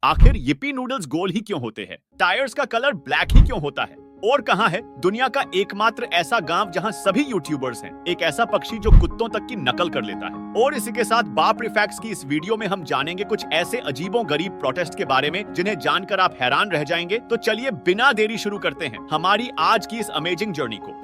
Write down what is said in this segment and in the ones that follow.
आखिर yippee noodles गोल ही क्यों होते हैं? टायर्स का कलर ब्लैक ही क्यों होता है? और कहां है दुनिया का एकमात्र ऐसा गांव जहां सभी यूट्यूबर्स हैं? एक ऐसा पक्षी जो कुत्तों तक की नकल कर लेता है। और इसी के साथ बापरे फैक्ट्स की इस वीडियो में हम जानेंगे कुछ ऐसे अजीबों गरीब प्रोटेस्ट के बारे में जिन्हें जानकर आप हैरान रह जाएंगे। तो चलिए बिना देरी शुरू करते हैं हमारी आज की इस अमेजिंग जर्नी को।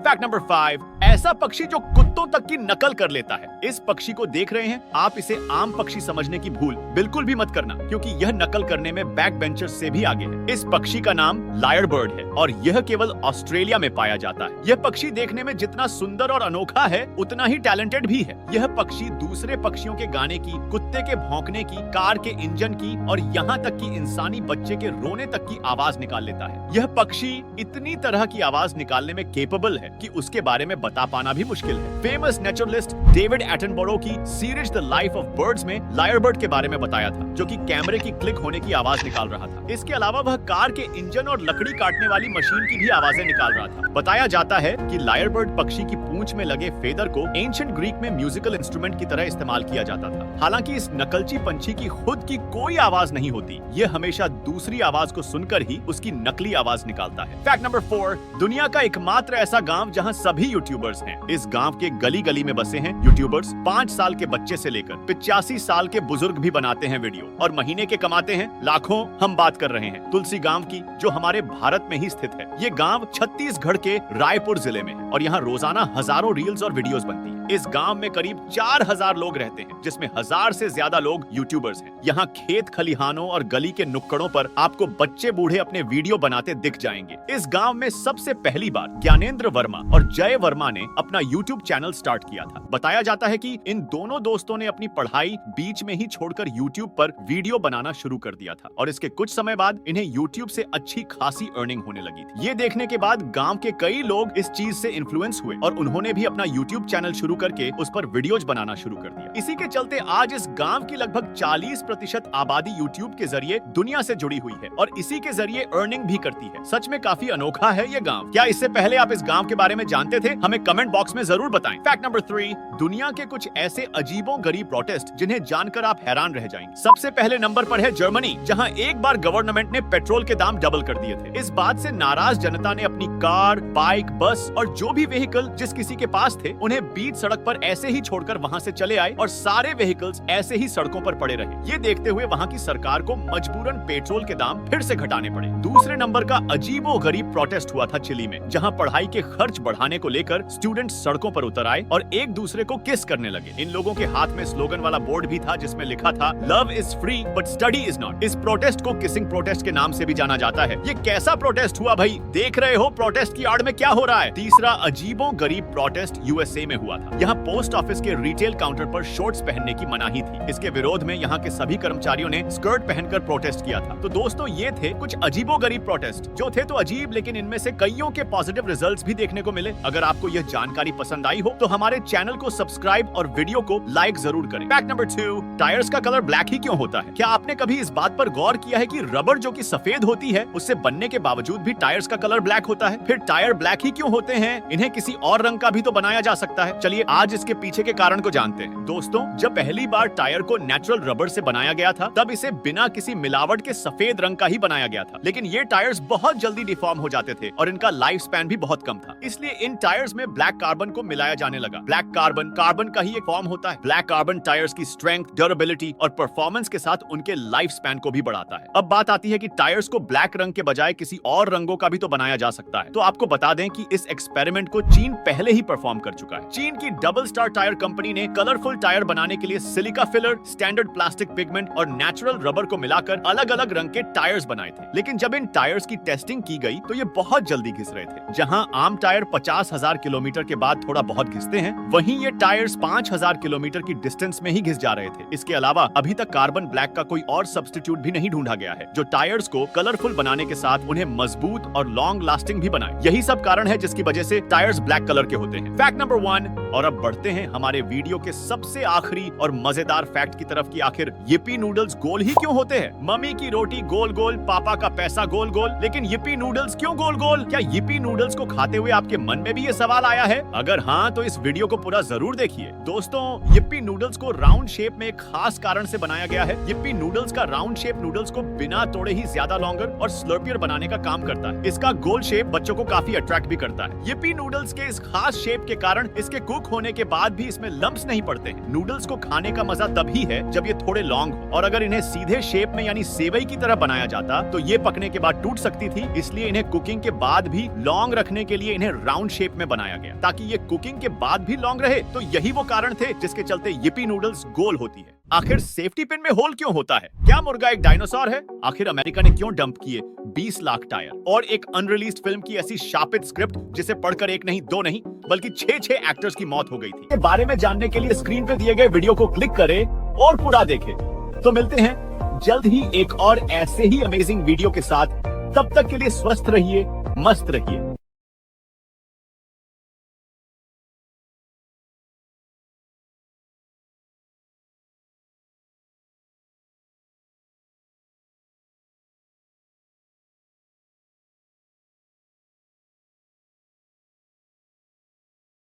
फैक्ट नंबर 5, ऐसा पक्षी जो कुत्तों तक की नकल कर लेता है। इस पक्षी को देख रहे हैं आप, इसे आम पक्षी समझने की भूल बिल्कुल भी मत करना, क्योंकि यह नकल करने में बैक बेंचर्स से भी आगे है। इस पक्षी का नाम लायर बर्ड है और यह केवल ऑस्ट्रेलिया में पाया जाता है। यह पक्षी देखने में जितना सुंदर और अनोखा है उतना ही टैलेंटेड भी है। यह पक्षी दूसरे पक्षियों के गाने की, कुत्ते के भौंकने की, कार के इंजन की और यहाँ तक कि इंसानी बच्चे के रोने तक की आवाज निकाल लेता है। यह पक्षी इतनी तरह की आवाज निकालने में केपेबल है कि उसके बारे में बता पाना भी मुश्किल है। फेमस नेचुरलिस्ट डेविड एटनबरो की series the life of birds में लायर बर्ड के बारे में बताया था, जो कि कैमरे की क्लिक होने की आवाज निकाल रहा था। इसके अलावा वह कार के इंजन और लकड़ी काटने वाली मशीन की भी आवाजें निकाल रहा था। बताया जाता है कि लायर बर्ड पक्षी की पूंछ में लगे फेदर को एंशिएंट ग्रीक में म्यूजिकल इंस्ट्रूमेंट की तरह इस्तेमाल किया जाता था। हालांकि इस नकलची पंछी की खुद की कोई आवाज नहीं होती, यह हमेशा दूसरी आवाज को सुनकर ही उसकी नकली आवाज निकालता है। फैक्ट नंबर 4, दुनिया का एकमात्र ऐसा गांव जहां सभी यूट्यूबर्स हैं। इस गांव के गली गली में बसे हैं यूट्यूबर्स। 5 साल के बच्चे से लेकर 85 साल के बुजुर्ग भी बनाते हैं वीडियो और महीने के कमाते हैं लाखों। हम बात कर रहे हैं तुलसी गांव की, जो हमारे भारत में ही स्थित है। ये गांव छत्तीसगढ़ के रायपुर जिले में है और यहाँ रोजाना हजारों रील्स और वीडियोस बनती है। इस गांव में करीब 4000 लोग रहते हैं, जिसमें 1000 से ज्यादा लोग यूट्यूबर्स हैं। यहाँ खेत खलिहानों और गली के नुक्कड़ों पर आपको बच्चे बूढ़े अपने वीडियो बनाते दिख जाएंगे। इस गांव में सबसे पहली बार ज्ञानेंद्र वर्मा और जय वर्मा ने अपना यूट्यूब चैनल स्टार्ट किया था। बताया जाता है कि इन दोनों दोस्तों ने अपनी पढ़ाई बीच में ही छोड़कर यूट्यूब पर वीडियो बनाना शुरू कर दिया था और इसके कुछ समय बाद इन्हें यूट्यूब से अच्छी खासी अर्निंग होने लगी थी। ये देखने के बाद गांव के कई लोग इस चीज से इन्फ्लुएंस हुए और उन्होंने भी अपना यूट्यूब चैनल शुरू करके उस पर वीडियोज बनाना शुरू कर दिया। इसी के चलते आज इस गांव की लगभग 40% आबादी यूट्यूब के जरिए दुनिया से जुड़ी हुई है और इसी के जरिए अर्निंग भी करती है। सच में काफी अनोखा है ये गांव। क्या इससे पहले आप इस गांव के बारे में जानते थे? हमें कमेंट बॉक्स में जरूर बताएं। फैक्ट नंबर 3, दुनिया के कुछ ऐसे अजीबों गरीब प्रोटेस्ट जिन्हें जानकर आप हैरान रह जाएंगे। सबसे पहले नंबर पर है जर्मनी, जहां एक बार गवर्नमेंट ने पेट्रोल के दाम डबल कर दिए थे। इस बात से नाराज जनता ने अपनी कार, बाइक, बस और जो भी व्हीकल जिस किसी के पास थे उन्हें बीच सड़क पर ऐसे ही छोड़कर वहां से चले आए और सारे व्हीकल्स ऐसे ही सड़कों पर पड़े रहे। ये देखते हुए वहां की सरकार को मजबूरन पेट्रोल के दाम फिर से घटाने पड़े। दूसरे नंबर का अजीबो गरीब प्रोटेस्ट हुआ था चिली में, जहां पढ़ाई के खर्च बढ़ाने को लेकर स्टूडेंट सड़कों पर उतर आए और एक दूसरे को किस करने लगे। इन लोगों के हाथ में स्लोगन वाला बोर्ड भी था जिसमें लिखा था love is free but study is not. इस प्रोटेस्ट को किसिंग प्रोटेस्ट के नाम से भी जाना जाता है। ये कैसा प्रोटेस्ट हुआ भाई? देख रहे हो प्रोटेस्ट की आड़ में क्या हो रहा है। तीसरा अजीबो गरीब प्रोटेस्ट यूएसए में हुआ था। यहाँ पोस्ट ऑफिस के रिटेल काउंटर पर शॉर्ट्स पहनने की मनाही थी। इसके विरोध में यहाँ के सभी कर्मचारियों ने स्कर्ट पहनकर प्रोटेस्ट किया था। तो दोस्तों ये थे कुछ अजीबो गरीब प्रोटेस्ट, जो थे तो अजीब, लेकिन इनमें से कईयों के पॉजिटिव रिजल्ट्स भी देखने को मिले। अगर आपको यह जानकारी पसंद आई हो तो हमारे चैनल को सब्सक्राइब और वीडियो को लाइक जरूर करें। फैक्ट नंबर 2, टायर्स का कलर ब्लैक ही क्यों होता है? क्या आपने कभी इस बात पर गौर किया है कि रबड़ जो कि सफेद होती है उससे बनने के बावजूद भी टायर्स का कलर ब्लैक होता है? फिर टायर ब्लैक ही क्यों होते हैं? इन्हें किसी और रंग का भी तो बनाया जा सकता है। चलिए आज इसके पीछे के कारण को जानते हैं। दोस्तों, जब पहली बार टायर को नेचुरल रबड़ से बनाया गया था तब इसे बिना किसी मिलावट के सफेद रंग का ही बनाया गया था। लेकिन ये टायर्स बहुत जल्दी डिफॉर्म हो जाते थे और इनका लाइफ स्पैन भी बहुत कम था। इसलिए इन टायर्स में ब्लैक कार्बन को मिलाया जाने लगा। ब्लैक कार्बन कार्बन का ही एक फॉर्म होता है। ब्लैक कार्बन टायर्स की स्ट्रेंथ, ड्यूरेबिलिटी और परफॉर्मेंस के साथ उनके लाइफ स्पैन को भी बढ़ाता है। अब बात आती है कि टायर्स को ब्लैक रंग के बजाय किसी और रंगों का भी तो बनाया जा सकता है। तो आपको बता दें कि इस एक्सपेरिमेंट को चीन पहले ही परफॉर्म कर चुका है। चीन की डबल स्टार टायर कंपनी ने कलरफुल टायर बनाने के लिए silica filler, standard plastic pigment और नेचुरल रबर को मिलाकर अलग अलग रंग के टायर्स बनाए थे। लेकिन जब इन टायर्स की टेस्टिंग की गई तो ये बहुत जल्दी घिस रहे थे। जहां आम टायर 50,000 किलोमीटर के बाद थोड़ा बहुत घिसते हैं, वहीं ये टायर्स 5,000 किलोमीटर की डिस्टेंस में ही घिस जा रहे थे। इसके अलावा अभी तक कार्बन ब्लैक का कोई और सब्स्टिट्यूट भी नहीं ढूंढा गया है जो टायर्स को कलरफुल बनाने के साथ उन्हें मजबूत और लॉन्ग लास्टिंग भी बनाए। यही सब कारण है जिसकी वजह से टायर्स ब्लैक कलर के होते हैं। फैक्ट नंबर 1, और अब बढ़ते हैं हमारे वीडियो के सबसे आखिरी और मजेदार फैक्ट की तरफ कि आखिर yippee नूडल्स गोल ही क्यों होते हैं। मम्मी की रोटी गोल गोल, पापा का पैसा गोल गोल, लेकिन yippee नूडल्स क्यों गोल गोल? क्या yippee नूडल्स को खाते हुए आपके मन में भी ये सवाल आया है? अगर हाँ तो इस वीडियो को पूरा जरूर देखिए। दोस्तों, yippee नूडल्स को राउंड शेप में एक खास कारण से बनाया गया है। yippee नूडल्स का राउंड शेप नूडल्स को बिना तोड़े ही ज्यादा लॉन्गर और स्लर्पियर बनाने का काम करता है। इसका गोल शेप बच्चों को काफी अट्रैक्ट भी करता है। yippee नूडल्स के इस खास शेप के कारण इसके कुक होने के बाद भी इसमें लंप्स नहीं पड़ते हैं। नूडल्स को खाने का मजा तभी है जब ये थोड़े लॉन्ग हो, और अगर इन्हें सीधे शेप में यानी सेवई की तरह बनाया जाता तो ये पकने के बाद टूट सकती थी। इसलिए इन्हें कुकिंग के बाद भी लॉन्ग रखने के लिए इन्हें राउंड शेप में बनाया गया ताकि ये कुकिंग के बाद भी लॉन्ग रहे। तो यही वो कारण थे जिसके चलते yippee नूडल्स गोल होती है। आखिर सेफ्टी पिन में होल क्यों होता है? क्या मुर्गा एक डायनासोर है? आखिर अमेरिका ने क्यों डंप किए 20 लाख टायर? और एक अनरिलीज्ड फिल्म की ऐसी शापित स्क्रिप्ट जिसे पढ़कर एक नहीं दो नहीं बल्कि 6 एक्टर्स की मौत हो गई थी। इस बारे में जानने के लिए स्क्रीन पे दिए गए वीडियो को क्लिक करें और पूरा देखें। तो मिलते हैं जल्द ही एक और ऐसे ही अमेजिंग वीडियो के साथ। तब तक के लिए स्वस्थ रहिए, मस्त रहिए।